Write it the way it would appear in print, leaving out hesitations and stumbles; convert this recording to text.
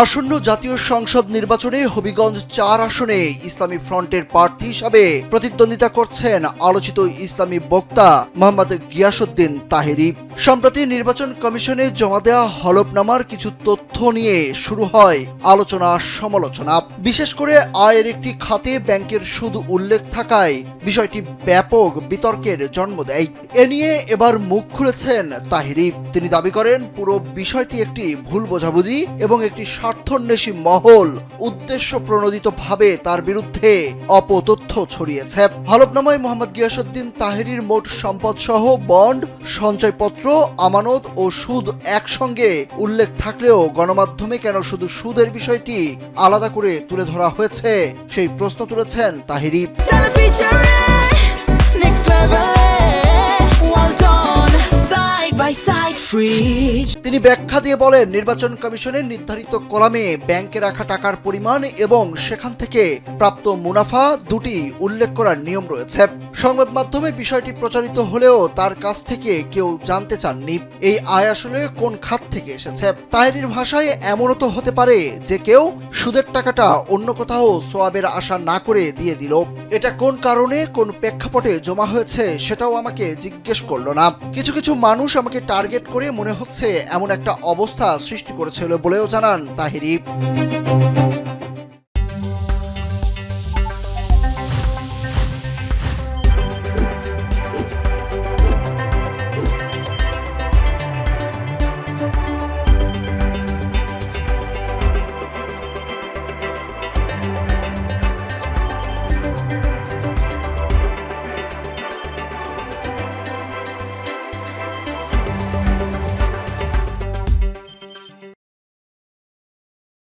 আসন্ন জাতীয় সংসদ নির্বাচনে হবিগঞ্জ ৪ আসনে ইসলামী ফ্রন্টের প্রার্থী হিসাবে প্রতিদ্বন্দ্বিতা করছেন আলোচিত ইসলামী বক্তা মোহাম্মদ গিয়াসউদ্দিন তাহেরী। সম্প্রতি নির্বাচন কমিশনে জমা দেওয়া হলফনামার কিছু তথ্য নিয়ে শুরু হয় আলোচনা সমালোচনা। বিশেষ করে আয়ের একটি খাতে ব্যাংকের সুদ উল্লেখ থাকায় বিষয়টি ব্যাপক বিতর্কের জন্ম দেয়। এ নিয়ে এবার মুখ খুলেছেন তাহেরী। তিনি দাবি করেন পুরো বিষয়টি একটি ভুল বোঝাবুঝি এবং একটি স্বার্থান্বেষী মহল উদ্দেশ্য প্রণোদিতভাবে তার বিরুদ্ধে অপতথ্য ছড়িয়েছে। হলফনামায় মোহাম্মদ গিয়াসউদ্দিন তাহেরীর মোট সম্পদ সহ বন্ড, সঞ্চয়পত্র, আমানত ও সুদ একসঙ্গে উল্লেখ থাকলেও গণমাধ্যমে কেন শুধু সুদের বিষয়টি আলাদা করে তুলে ধরা হয়েছে সেই প্রশ্ন তুলেছেন তাহেরী। তিনি ব্যাখ্যা দিয়ে বলেন, নির্বাচন কমিশনের নির্ধারিত কলামে ব্যাংকে রাখা টাকার পরিমাণ এবং সেখান থেকে প্রাপ্ত মুনাফা দুটি উল্লেখ করার নিয়ম রয়েছে। সংবাদ মাধ্যমে বিষয়টি প্রচারিত হলেও তার কাছ থেকে কেউ জানতে চাননি এই আয় আসলে কোন খাত থেকে এসেছে। তাহেরীর ভাষায় এমনও তো হতে পারে যে কেউ সুদের টাকাটা অন্য কোথাও সোয়াবের আশা না করে দিয়ে দিল। এটা কোন কারণে কোন প্রেক্ষাপটে জমা হয়েছে সেটাও আমাকে জিজ্ঞেস করলো না। কিছু কিছু মানুষ আমাকে টার্গেট করে মনে হচ্ছে এমন একটা অবস্থা সৃষ্টি করেছিল বলেও জানান তাহেরী।